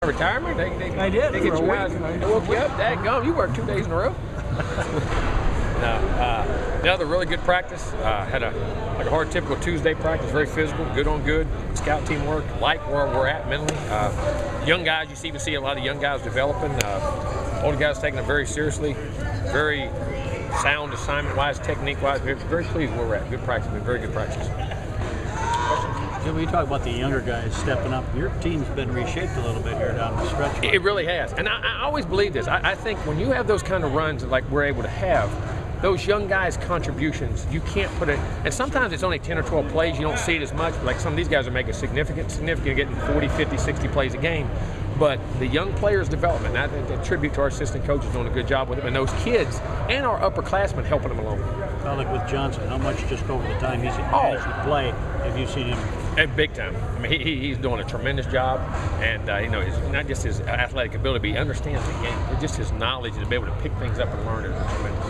Retirement? I did. They get you guys. They woke you up. Daggone, you worked 2 days in a row. Another really good practice. Had a hard typical Tuesday practice, very physical, good on good, scout teamwork, like where we're at mentally. Young guys, you even see a lot of young guys developing. Older guys taking it very seriously, very sound assignment-wise, technique-wise. We're very pleased where we're at. Good practice, very good practice. When you talk about the younger guys stepping up, your team's been reshaped a little bit here down the stretch. It really has, and I always believe this. I think when you have those kind of runs like we're able to have, those young guys' contributions, you can't put it, and sometimes it's only 10 or 12 plays, you don't see it as much, like some of these guys are making significant, getting 40, 50, 60 plays a game. But the young players' development, I attribute to our assistant coaches doing a good job with it, and those kids and our upperclassmen helping them along. Well, like with Johnson, how much just over the time he's managed to play have you seen him? Big time. I mean, he's doing a tremendous job, and it's not just his athletic ability, he understands the game. It's just his knowledge and to be able to pick things up and learn is tremendous.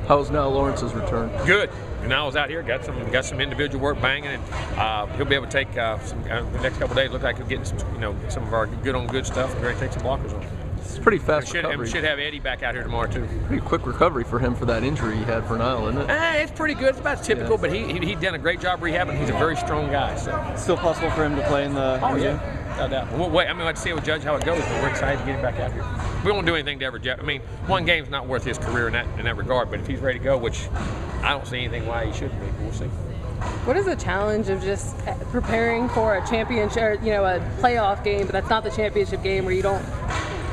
How's now Lawrence's return? Good. And I was out here, got some individual work banging, and he'll be able to take some the next couple of days. Look like he'll get some of our good on good stuff. We're going to take some blockers on. It's pretty fast recovery. We should have Eddie back out here tomorrow too. Pretty quick recovery for him for that injury he had for Nile, isn't it? It's pretty good. It's about typical, but he done a great job rehabbing. He's a very strong guy. So still possible for him to play in the. Oh yeah. No doubt. We'll wait. I mean, let's see what judge how it goes, but we're excited to get him back out here. We won't do anything to ever. I mean, one game's not worth his career in that regard. But if he's ready to go, which I don't see anything why he shouldn't be, we'll see. What is the challenge of just preparing for a championship, or, a playoff game, but that's not the championship game where you don't?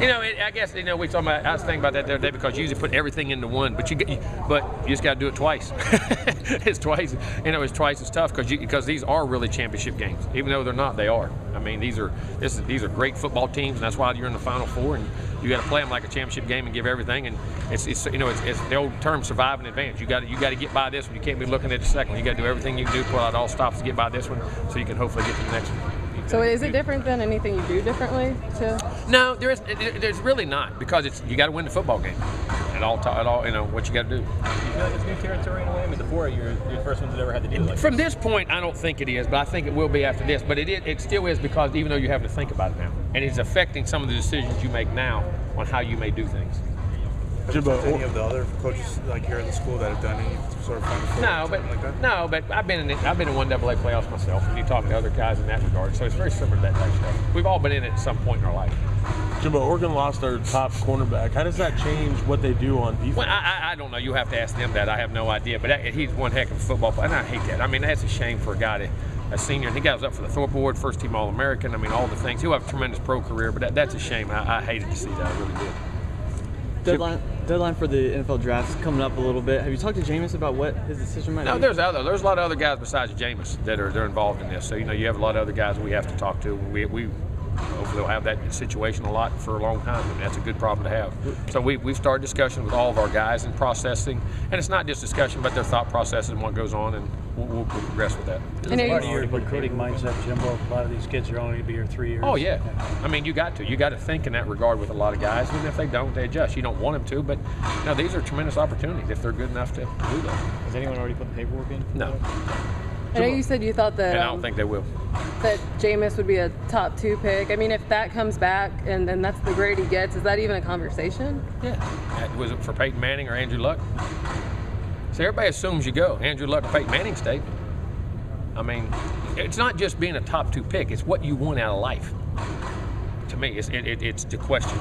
I guess we talking about. I was thinking about that the other day because you usually put everything into one, but you just got to do it twice. It's twice. It's twice as tough because these are really championship games, even though they're not. They are. I mean, these are great football teams, and that's why you're in the Final Four, and you got to play them like a championship game and give everything. And it's the old term, survive in advance. You got to get by this one. You can't be looking at the second one. You got to do everything you can do while it all stops to get by this one, so you can hopefully get to the next one. So is it different than anything you do differently? No, there's really not, because you got to win the football game. At all, what you got to do. You feel like it's new territory in a way? I mean, before you're the first ones that ever had to do it like From this point, I don't think it is, but I think it will be after this. But it still is, because even though you're having to think about it now, and it's affecting some of the decisions you make now on how you may do things. Jimbo, any of the other coaches like here at the school that have done any sort of Final Four like that? No, but I've been in 1AA playoffs myself, and you talk to other guys in that regard. So it's very similar to that type of stuff. We've all been in it at some point in our life. Jimbo, Oregon lost their top cornerback. How does that change what they do on defense? Well, I don't know. You have to ask them that. I have no idea. But he's one heck of a football player, and I hate that. I mean, that's a shame for a guy a senior. And he got up for the Thorpe Award, first team All-American. I mean, all the things. He'll have a tremendous pro career, but that's a shame. I hated to see that. I really did. Deadline for the NFL draft's coming up a little bit. Have you talked to Jameis about what his decision might be? No, there's a lot of other guys besides Jameis that are involved in this. So you have a lot of other guys we have to talk to. We hopefully will have that situation a lot for a long time, and that's a good problem to have. So we've started discussion with all of our guys and processing, and it's not just discussion, but their thought processes and what goes on, and we'll progress with that. It's part of your recruiting mindset, Jimbo. A lot of these kids are only going to be here 3 years. Oh yeah. I mean, you got to think in that regard with a lot of guys. Even if they don't, they adjust. You don't want them to, but these are tremendous opportunities if they're good enough to do that. Has anyone already put the paperwork in? No. I know you said you thought that. And I don't think they will. That Jameis would be a top 2 pick. I mean, if that comes back and then that's the grade he gets, is that even a conversation? Yeah. Was it for Peyton Manning or Andrew Luck? So everybody assumes you go. Andrew Luck or Peyton Manning stayed. I mean, it's not just being a top 2 pick. It's what you want out of life. To me, it's the question.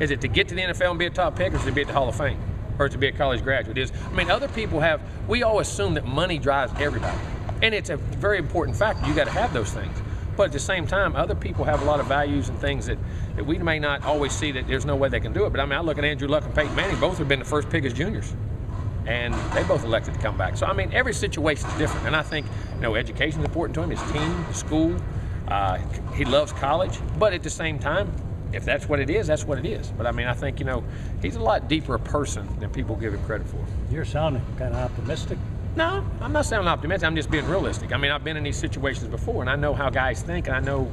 Is it to get to the NFL and be a top pick, or is it to be at the Hall of Fame? Or to be a college graduate? Other people we all assume that money drives everybody. And it's a very important factor. You got to have those things. But at the same time, other people have a lot of values and things that we may not always see that there's no way they can do it. But I mean, I look at Andrew Luck and Peyton Manning. Both have been the first pick as juniors. And they both elected to come back. So, I mean, every situation is different. And I think, education is important to him, his team, his school. He loves college. But at the same time, if that's what it is, that's what it is. But I mean, I think, he's a lot deeper a person than people give him credit for. You're sounding kind of optimistic. No, I'm not sounding optimistic. I'm just being realistic. I mean, I've been in these situations before, and I know how guys think, and I know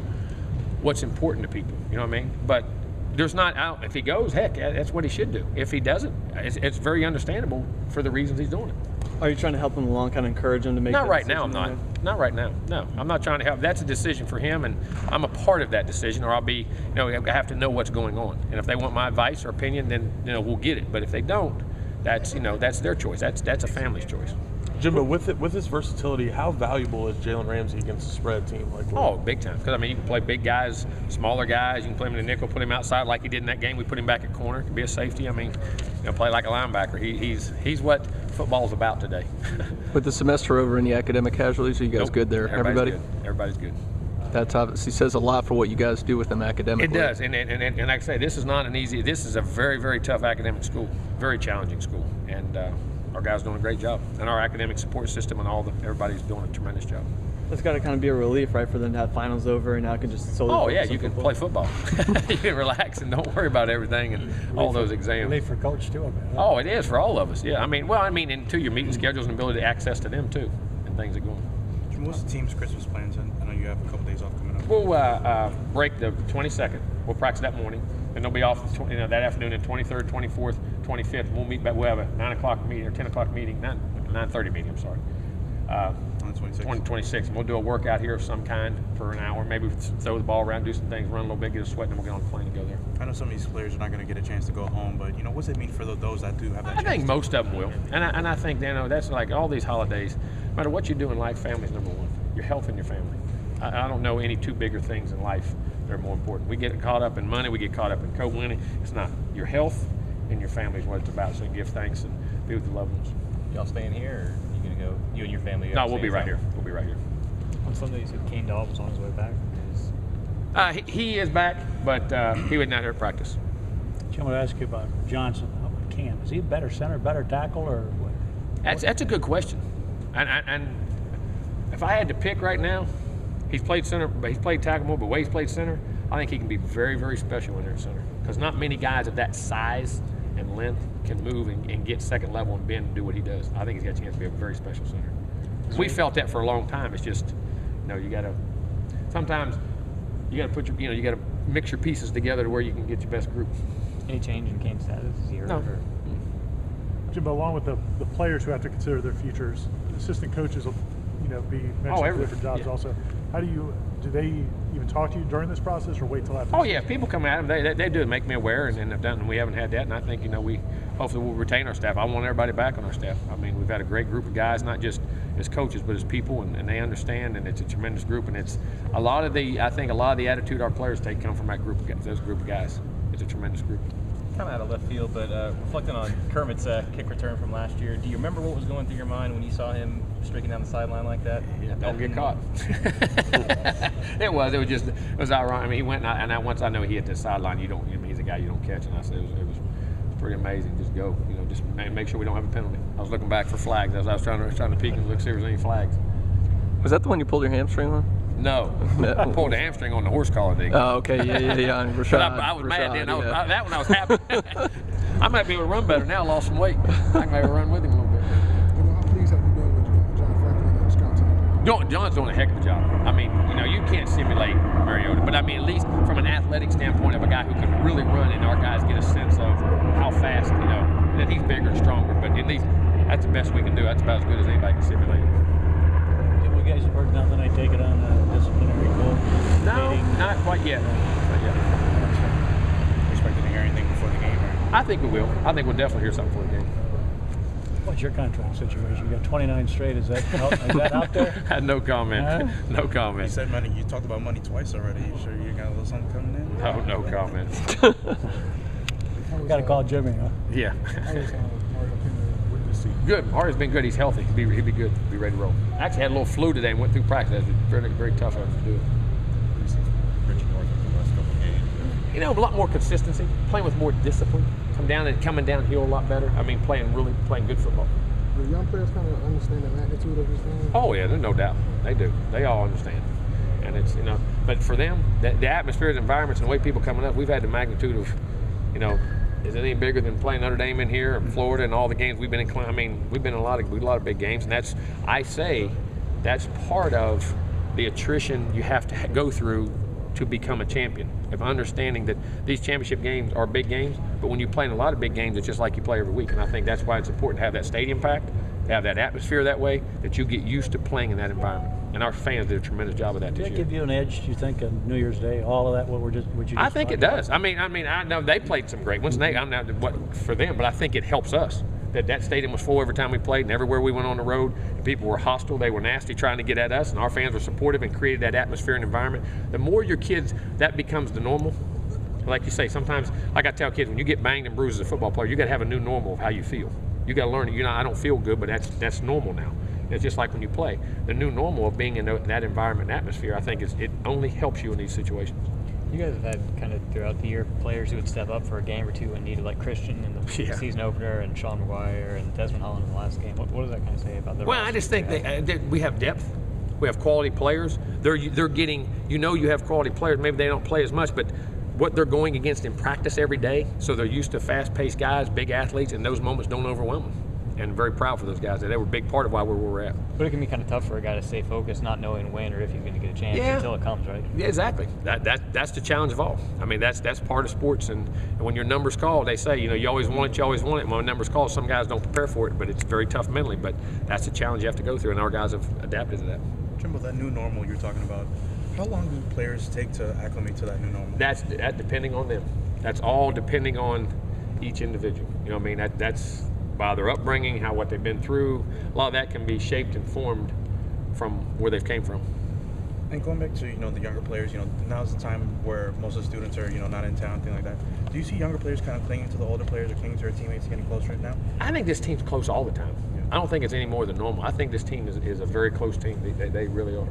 what's important to people. You know what I mean? But there's not, if he goes, heck, that's what he should do. If he doesn't, it's very understandable for the reasons he's doing it. Are you trying to help him along, kind of encourage him to make? Not right now. I'm not. Not right now. No, I'm not trying to help. That's a decision for him, and I'm a part of that decision, or I'll be. I have to know what's going on. And if they want my advice or opinion, then we'll get it. But if they don't, that's that's their choice. That's a family's choice. Jimbo, with his versatility, how valuable is Jalen Ramsey against a spread team like? Oh, big time. Because you can play big guys, smaller guys. You can play him in the nickel, put him outside like he did in that game. We put him back at corner. Could be a safety. Play like a linebacker. He's what football's about today. With the semester over, any academic casualties? Are you guys good there? Everybody? Good. Everybody's good. That's obviously says a lot for what you guys do with them academically. It does, and like I say, this is not an easy. This is a very, very tough academic school, very challenging school, and our guys are doing a great job, and our academic support system and everybody's doing a tremendous job. It's got to kind of be a relief, right, for them to have finals over and now can just solely. Oh yeah, you can play football. You can relax and don't worry about everything and all those exams. Relief for coach too, I bet. Oh, it is for all of us. Yeah, and to your meeting schedules and ability to access to them too, and things that go on. What's the team's Christmas plans? I know you have a couple days off coming up. We'll break the 22nd. We'll practice that morning, and they'll be off that afternoon, and 23rd, 24th, 25th. We'll meet back. We'll have a 9 o'clock meeting or 10 o'clock meeting, 9:30 meeting. I'm sorry. On the 26th. 26th. And we'll do a workout here of some kind for an hour. Maybe throw the ball around, do some things, run a little bit, get a sweat, and then we'll get on the plane and go there. I know some of these players are not going to get a chance to go home, but what's it mean for those that do have that I chance? think most of them will, and I think that's like all these holidays. No matter what you do in life, family's number one. Your health and your family. I don't know any two bigger things in life that are more important. We get caught up in money, we get caught up in co-winning. It's not. Your health and your family is what it's about. So give thanks and be with the loved ones. Y'all staying here, or you gonna go? You and your family? No, we'll be right here. We'll be right here. On Sunday, you said Kane Dobb was on his way back. He is back, but he was not here at practice. Jim, I want to ask you about Johnson. How about Cam? Is he a better center, better tackle, or what? That's a good question. And if I had to pick right now, he's played center, but he's played tackle more. But way he's played center, I think he can be very, very special in there at center. Because not many guys of that size and length can move and get second level and bend and do what he does. I think he's got a chance to be a very special center. We felt that for a long time. It's just, you got to. Sometimes you got to put you got to mix your pieces together to where you can get your best group. Any change in Kane's status? Is he hurt? No. Jimbo, along with the players who have to consider their futures, assistant coaches will, be mentioned for different jobs also. How do they even talk to you during this process or wait till after? Oh yeah, if people come at them, they do make me aware, and have done. And we haven't had that, and I think we hopefully we'll retain our staff. I want everybody back on our staff. We've had a great group of guys, not just as coaches, but as people, and they understand, and it's a tremendous group, and it's a lot of the attitude our players take come from that group of guys, those group of guys. It's a tremendous group. Kind of out of left field, but reflecting on Kermit's kick return from last year, do you remember what was going through your mind when you saw him streaking down the sideline like that? Yeah, don't get caught. It was ironic. He went, and once I know he hit the sideline, he's a guy you don't catch, and I said it was pretty amazing. Just go, just make sure we don't have a penalty. I was looking back for flags as I was trying to peek and look see if there was any flags. Was that the one you pulled your hamstring on? No, I pulled a hamstring on the horse collar thing. Oh, okay, yeah. Rashad, I was mad then. yeah. That one I was happy. I might be able to run better now. I lost some weight. I can maybe run with him a little bit. How pleased have you been with John Franklin in Wisconsin? John's doing a heck of a job. You can't simulate Mariota, but at least from an athletic standpoint of a guy who can really run, and our guys get a sense of how fast, that he's bigger and stronger. But at least that's the best we can do. That's about as good as anybody can simulate. You guys have heard nothing. I take it on disciplinary goal. No, not quite yet. Not yet. Expected to hear anything before the game? I think we will. I think we'll definitely hear something before the game. What's your contract situation? You got 29 straight. Is that out there? No comment. No comment. You said money. You talked about money twice already. You sure you got a little something coming in? No comment. Got to call Jimmy, huh? Yeah. How was Mario Pena with this season? Good. Mario's been good. He's healthy. He'll be good. He'll be ready to roll. Actually had a little flu today and went through practice. It was very, very tough for him to do it. A lot more consistency, playing with more discipline, coming downhill a lot better. Playing good football. Do young players kind of understand the magnitude of this thing? Oh yeah, there's no doubt. They do. They all understand. And it's but for them, the atmosphere, the environments, and the way people coming up, we've had the magnitude of, is it any bigger than playing Notre Dame in here, in Florida, and all the games we've been in? We've been in a lot of big games, and that's part of the attrition you have to go through to become a champion, of understanding that these championship games are big games, but when you play in a lot of big games, it's just like you play every week. And I think that's why it's important to have that stadium packed have that atmosphere that way, that you get used to playing in that environment. And our fans did a tremendous job of that Does this that year. give you an edge, do you think, on New Year's Day? All of that, what you just I think it talked does. about? I know they played some great ones. I'm not what for them, but I think it helps us. That stadium was full every time we played, and everywhere we went on the road, and people were hostile. They were nasty, trying to get at us, and our fans were supportive and created that atmosphere and environment. The more your kids, that becomes the normal. Like you say, sometimes, like I tell kids, when you get banged and bruised as a football player, you got to have a new normal of how you feel. You got to learn it. I don't feel good, but that's normal now. It's just like when you play. The new normal of being in that environment and atmosphere, I think, it only helps you in these situations. You guys have had kind of throughout the year players who would step up for a game or two when needed, like Christian in the season opener and Sean McGuire and Desmond Holland in the last game. What does that kind of say about the Well, I just think that we have depth. We have quality players. They're getting, you have quality players. Maybe they don't play as much, but what they're going against in practice every day, so they're used to fast-paced guys, big athletes, and those moments don't overwhelm them. And very proud for those guys. They were a big part of why we're at. But it can be kind of tough for a guy to stay focused, not knowing when or if he's going to get a chance until it comes, right? Yeah, exactly. That's the challenge of all. I mean, that's part of sports. And when your number's called, they say, you always want it, you always want it. When number's called, some guys don't prepare for it, but it's very tough mentally. But that's the challenge you have to go through, and our guys have adapted to that. Jimbo, that new normal you're talking about, how long do players take to acclimate to that new normal? That's depending on them. That's all depending on each individual. That's by their upbringing, what they've been through. A lot of that can be shaped and formed from where they came from. And going back to the younger players, now's the time where most of the students are not in town, things like that. Do you see younger players kind of clinging to the older players or clinging to their teammates, getting closer now? I think this team's close all the time. I don't think it's any more than normal. I think this team is a very close team. They really are.